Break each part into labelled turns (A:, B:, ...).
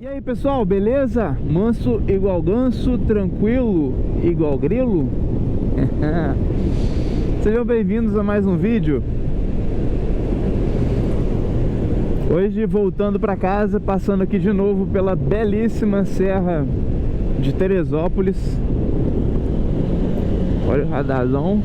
A: E aí pessoal, beleza? Manso igual ganso, tranquilo igual grilo? Sejam bem-vindos a mais um vídeo. Hoje voltando para casa, passando aqui de novo pela belíssima Serra de Teresópolis. Olha o radarzão.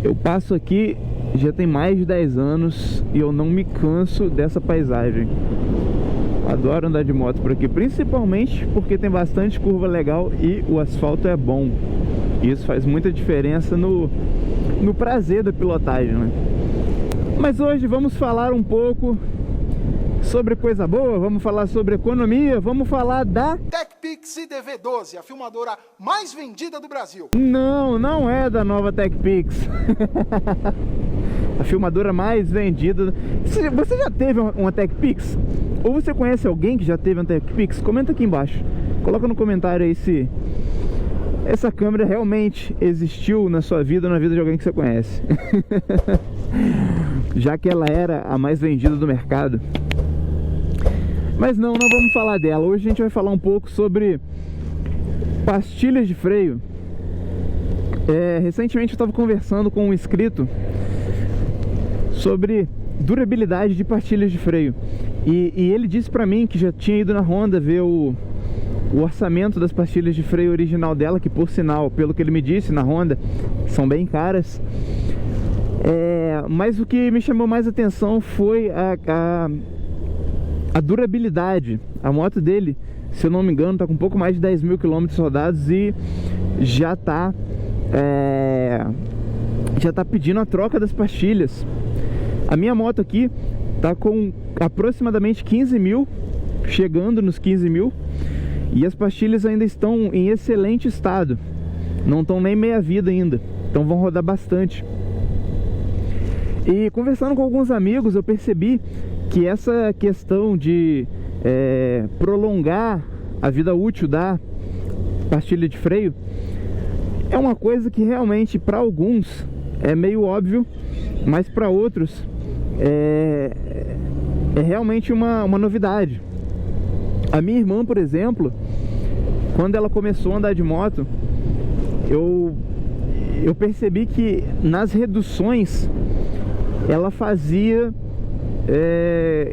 A: Eu passo aqui já tem mais de 10 anos e eu não me canso dessa paisagem. Adoro andar de moto por aqui, principalmente porque tem bastante curva legal e o asfalto é bom. Isso faz muita diferença no prazer da pilotagem, né? Mas hoje vamos falar um pouco sobre coisa boa, vamos falar sobre economia, vamos falar da
B: TechPix IDV12, a filmadora mais vendida do Brasil.
A: Não é da nova TechPix. A filmadora mais vendida. Você já teve uma TechPix? Ou você conhece alguém que já teve uma TechPix? Comenta aqui embaixo. Coloca no comentário aí se essa câmera realmente existiu na sua vida ou na vida de alguém que você conhece. Já que ela era a mais vendida do mercado. Mas não vamos falar dela. Hoje a gente vai falar um pouco sobre pastilhas de freio. Recentemente eu estava conversando com um inscrito sobre durabilidade de pastilhas de freio. E ele disse pra mim que já tinha ido na Honda ver o orçamento das pastilhas de freio original dela, que por sinal, pelo que ele me disse, na Honda, são bem caras. Mas o que me chamou mais atenção foi a durabilidade. A moto dele, se eu não me engano, tá com um pouco mais de 10 mil quilômetros rodados e já tá pedindo a troca das pastilhas. A minha moto aqui tá com aproximadamente 15 mil, chegando nos 15 mil, e as pastilhas ainda estão em excelente estado, não estão nem meia vida ainda, então vão rodar bastante. E conversando com alguns amigos, eu percebi que essa questão de prolongar a vida útil da pastilha de freio é uma coisa que realmente para alguns é meio óbvio, mas para outros é realmente uma novidade. A minha irmã, por exemplo, quando ela começou a andar de moto, eu percebi que nas reduções ela fazia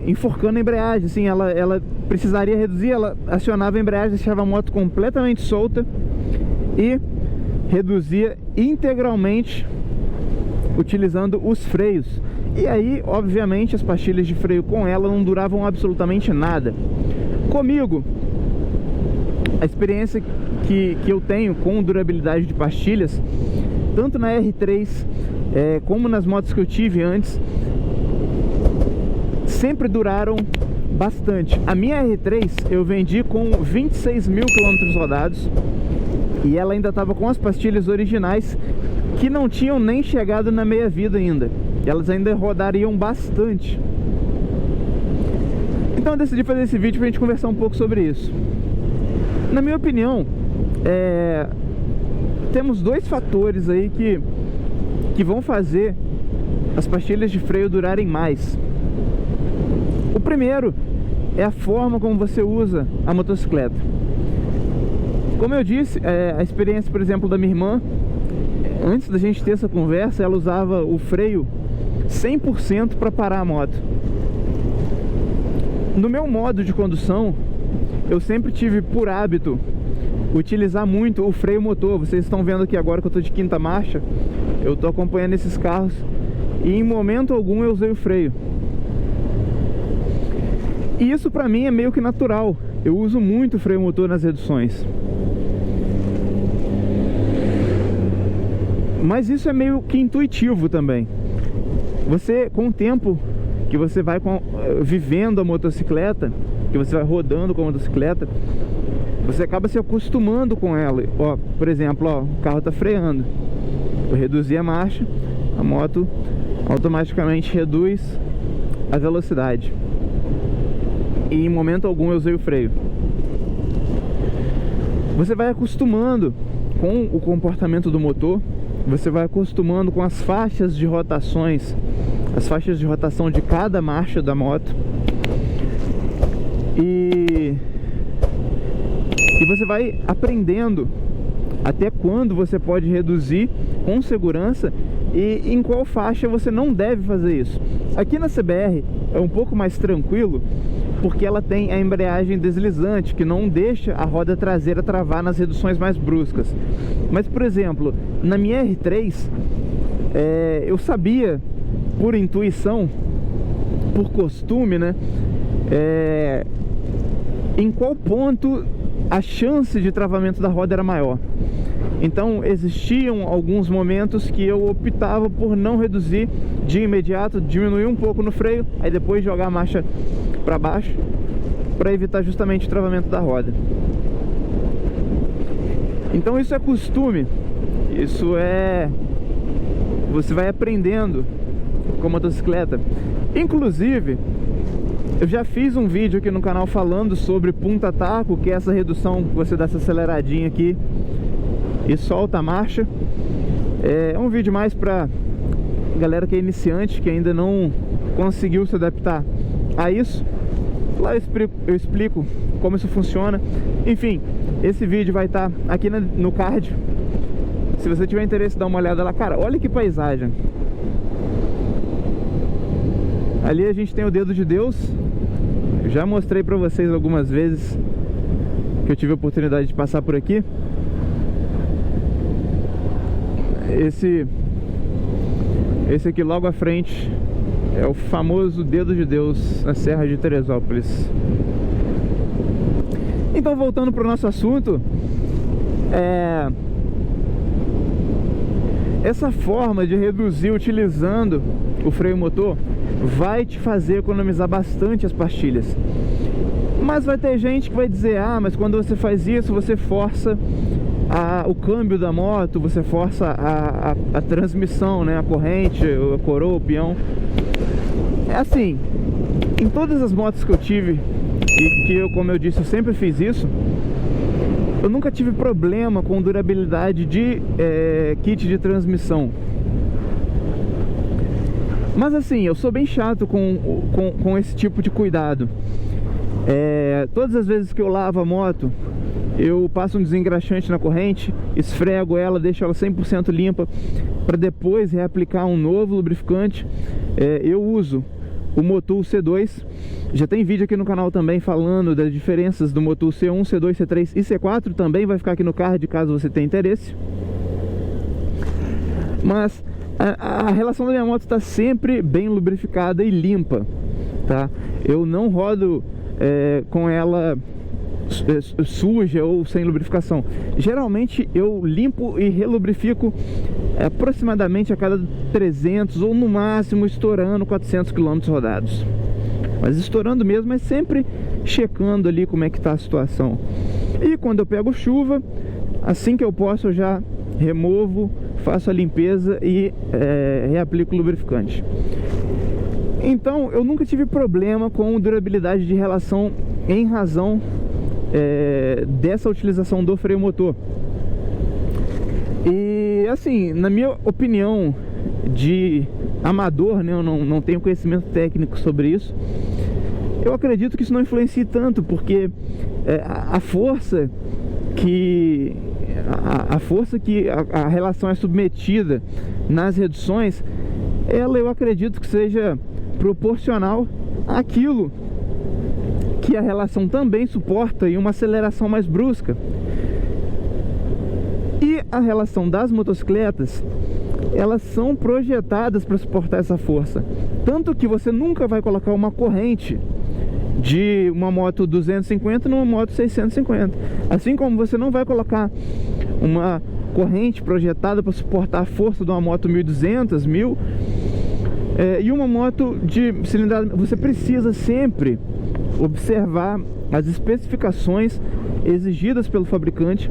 A: enforcando a embreagem, assim, ela precisaria reduzir, ela acionava a embreagem, deixava a moto completamente solta e reduzia integralmente utilizando os freios. E aí, obviamente, as pastilhas de freio com ela não duravam absolutamente nada. Comigo, a experiência que eu tenho com durabilidade de pastilhas, tanto na R3 como nas motos que eu tive antes, sempre duraram bastante. A minha R3 eu vendi com 26 mil quilômetros rodados e ela ainda estava com as pastilhas originais que não tinham nem chegado na meia vida ainda. Elas ainda rodariam bastante. Então eu decidi fazer esse vídeo pra gente conversar um pouco sobre isso. Na minha opinião, temos dois fatores aí que vão fazer as pastilhas de freio durarem mais. O primeiro é a forma como você usa a motocicleta. Como eu disse, a experiência, por exemplo, da minha irmã, antes da gente ter essa conversa, ela usava o freio 100% para parar a moto. No meu modo de condução, eu sempre tive por hábito utilizar muito o freio motor. Vocês estão vendo aqui agora que eu estou de quinta marcha, eu estou acompanhando esses carros e em momento algum eu usei o freio. E isso pra mim é meio que natural. Eu uso muito o freio motor nas reduções. Mas isso é meio que intuitivo também. Você, com o tempo que você vai vivendo a motocicleta, que você vai rodando com a motocicleta, você acaba se acostumando com ela. Ó, por exemplo, ó, o carro tá freando. Eu reduzi a marcha, a moto automaticamente reduz a velocidade. E em momento algum eu usei o freio. Você vai acostumando com o comportamento do motor você vai acostumando com as faixas de rotações, as faixas de rotação de cada marcha da moto. E você vai aprendendo até quando você pode reduzir com segurança e em qual faixa você não deve fazer isso. Aqui na CBR é um pouco mais tranquilo, porque ela tem a embreagem deslizante, que não deixa a roda traseira travar nas reduções mais bruscas. Mas, por exemplo, na minha R3, eu sabia, por intuição, por costume, né, em qual ponto a chance de travamento da roda era maior. Então existiam alguns momentos que eu optava por não reduzir de imediato, diminuir um pouco no freio, aí depois jogar a marcha para baixo, para evitar justamente o travamento da roda. Então isso é costume, isso é... você vai aprendendo com a motocicleta. Inclusive, eu já fiz um vídeo aqui no canal falando sobre punta-taco, que é essa redução que você dá essa aceleradinha aqui e solta a marcha. É um vídeo mais pra galera que é iniciante, que ainda não conseguiu se adaptar a isso. Lá eu explico como isso funciona. Enfim, esse vídeo vai estar aqui no card. Se você tiver interesse, dá uma olhada lá. Cara, olha que paisagem. Ali a gente tem o Dedo de Deus. Eu já mostrei pra vocês algumas vezes que eu tive a oportunidade de passar por aqui. Esse aqui logo à frente é o famoso Dedo de Deus na Serra de Teresópolis. Então, voltando para o nosso assunto, essa forma de reduzir utilizando o freio motor vai te fazer economizar bastante as pastilhas. Mas vai ter gente que vai dizer: ah, mas quando você faz isso, você força o câmbio da moto, você força a transmissão, né? A corrente, a coroa, o peão. É assim, em todas as motos que eu tive, e que eu, como eu disse, eu sempre fiz isso, eu nunca tive problema com durabilidade de kit de transmissão. Mas assim, eu sou bem chato com esse tipo de cuidado. Todas as vezes que eu lavo a moto, eu passo um desengraxante na corrente, esfrego ela, deixo ela 100% limpa, para depois reaplicar um novo lubrificante. Eu uso o Motul C2. Já tem vídeo aqui no canal também falando das diferenças do Motul C1, C2, C3 e C4. Também vai ficar aqui no card caso você tenha interesse. Mas a relação da minha moto está sempre bem lubrificada e limpa, tá? Eu não rodo com ela suja ou sem lubrificação. Geralmente eu limpo e relubrifico aproximadamente a cada 300 ou no máximo estourando 400 km rodados. Mas estourando mesmo, é sempre checando ali como é que tá a situação. E quando eu pego chuva, assim que eu posso, eu já removo, faço a limpeza e reaplico o lubrificante. Então eu nunca tive problema com durabilidade de relação em razão dessa utilização do freio motor. E assim, na minha opinião de amador, né, eu não tenho conhecimento técnico sobre isso, eu acredito que isso não influencia tanto, porque a força que a relação é submetida nas reduções, eu acredito que seja proporcional àquilo que a relação também suporta em uma aceleração mais brusca. E a relação das motocicletas, elas são projetadas para suportar essa força. Tanto que você nunca vai colocar uma corrente de uma moto 250 numa moto 650. Assim como você não vai colocar uma corrente projetada para suportar a força de uma moto 1200, 1000 e uma moto de cilindrada. Você precisa sempre observar as especificações exigidas pelo fabricante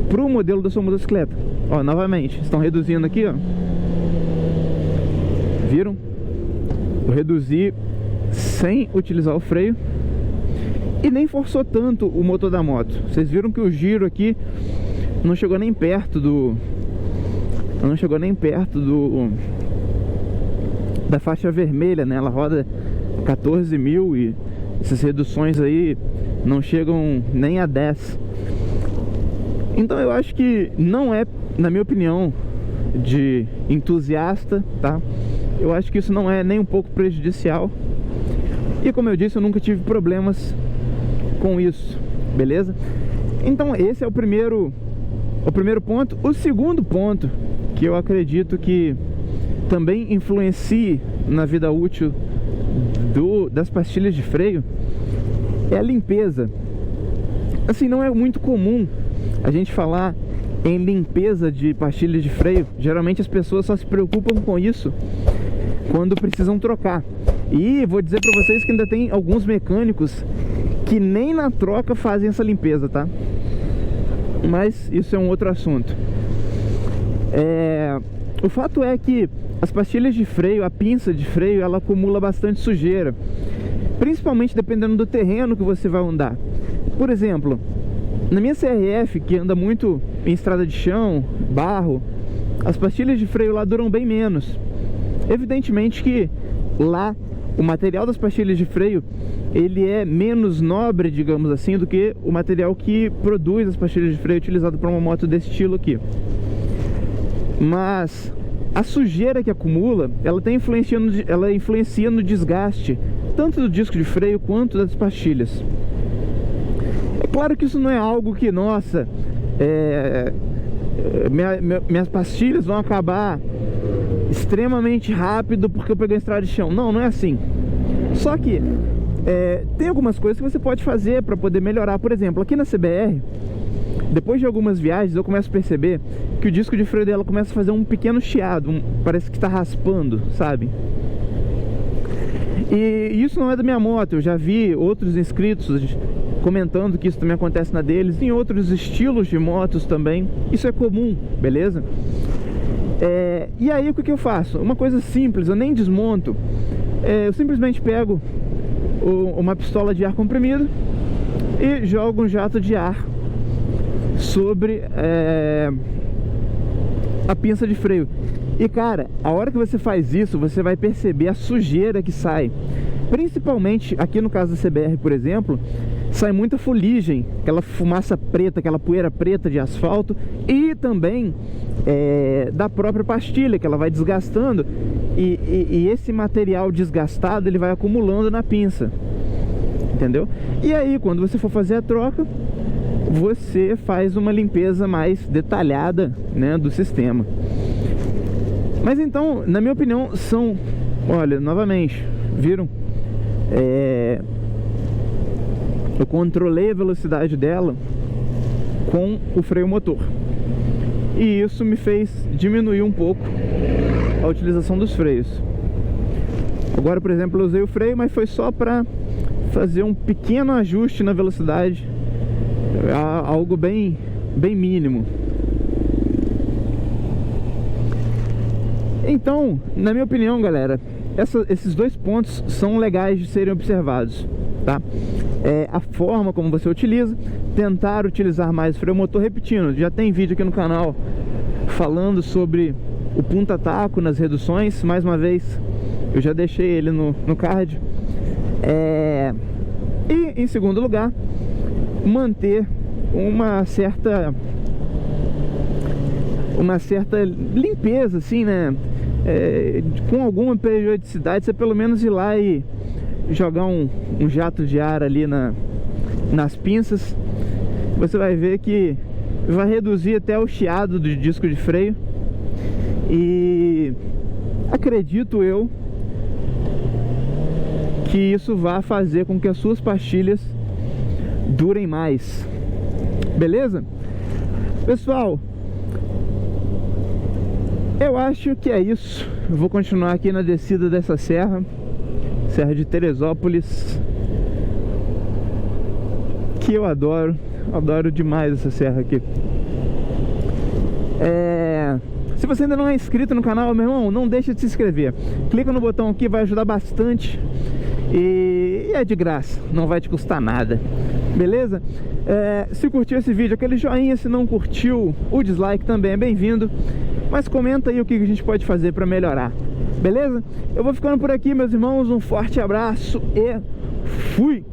A: para o modelo da sua motocicleta. Ó, novamente, estão reduzindo aqui, ó. Viram? Eu reduzi sem utilizar o freio e nem forçou tanto o motor da moto. Vocês viram que o giro aqui não chegou nem perto não chegou nem perto da faixa vermelha, né? Ela roda 14 mil e essas reduções aí não chegam nem a 10. Então eu acho que não é, na minha opinião, de entusiasta, tá? Eu acho que isso não é nem um pouco prejudicial. E como eu disse, eu nunca tive problemas com isso, beleza? Então esse é o primeiro ponto. O segundo ponto, que eu acredito que também influencie na vida útil das pastilhas de freio, é a limpeza. Assim, não é muito comum a gente falar em limpeza de pastilhas de freio. Geralmente as pessoas só se preocupam com isso quando precisam trocar. E vou dizer pra vocês que ainda tem alguns mecânicos que nem na troca fazem essa limpeza, tá? Mas isso é um outro assunto. O fato é que as pastilhas de freio, a pinça de freio, ela acumula bastante sujeira, principalmente dependendo do terreno que você vai andar. Por exemplo, na minha CRF, que anda muito em estrada de chão, barro, as pastilhas de freio lá duram bem menos. Evidentemente que lá o material das pastilhas de freio, ele é menos nobre, digamos assim, do que o material que produz as pastilhas de freio utilizado para uma moto desse estilo aqui. Mas a sujeira que acumula, ela influencia no desgaste tanto do disco de freio quanto das pastilhas. É claro que isso não é algo que, nossa, minhas pastilhas vão acabar extremamente rápido porque eu peguei a estrada de chão. Não, não é assim. Só que tem algumas coisas que você pode fazer para poder melhorar. Por exemplo, aqui na CBR, depois de algumas viagens, eu começo a perceber que o disco de freio dela começa a fazer um pequeno chiado, parece que está raspando, sabe? E isso não é da minha moto. Eu já vi outros inscritos comentando que isso também acontece na deles, em outros estilos de motos também. Isso é comum, beleza? E aí o que eu faço? Uma coisa simples, eu nem desmonto. Eu simplesmente pego uma pistola de ar comprimido e jogo um jato de ar sobre a pinça de freio. E cara, a hora que você faz isso, você vai perceber a sujeira que sai. Principalmente aqui no caso da CBR, por exemplo, sai muita fuligem, aquela fumaça preta, aquela poeira preta de asfalto. E também da própria pastilha, que ela vai desgastando. E esse material desgastado, ele vai acumulando na pinça, entendeu? E aí, quando você for fazer a troca, você faz uma limpeza mais detalhada, né, do sistema. Mas então, na minha opinião, olha, novamente, viram? Eu controlei a velocidade dela com o freio motor, e isso me fez diminuir um pouco a utilização dos freios. Agora, por exemplo, eu usei o freio, mas foi só para fazer um pequeno ajuste na velocidade, algo bem mínimo. Então, na minha opinião, galera, esses dois pontos são legais de serem observados, tá? A forma como você utiliza, tentar utilizar mais o freio motor. Repetindo, já tem vídeo aqui no canal falando sobre o punta-taco nas reduções. Mais uma vez, eu já deixei ele no card. E em segundo lugar, manter uma certa limpeza, assim, né? Com alguma periodicidade, você pelo menos ir lá e jogar um jato de ar ali nas pinças. Você vai ver que vai reduzir até o chiado do disco de freio. E acredito eu que isso vai fazer com que as suas pastilhas durem mais. Beleza? Pessoal, eu acho que é isso. Eu vou continuar aqui na descida dessa serra de Teresópolis, que eu adoro demais essa serra aqui. Se você ainda não é inscrito no canal, meu irmão, não deixa de se inscrever. Clica no botão aqui, vai ajudar bastante. E é de graça, não vai te custar nada. Beleza? Se curtiu esse vídeo, aquele joinha. Se não curtiu, o dislike também é bem-vindo. mas comenta aí o que a gente pode fazer para melhorar, beleza? Eu vou ficando por aqui, meus irmãos, um forte abraço e fui!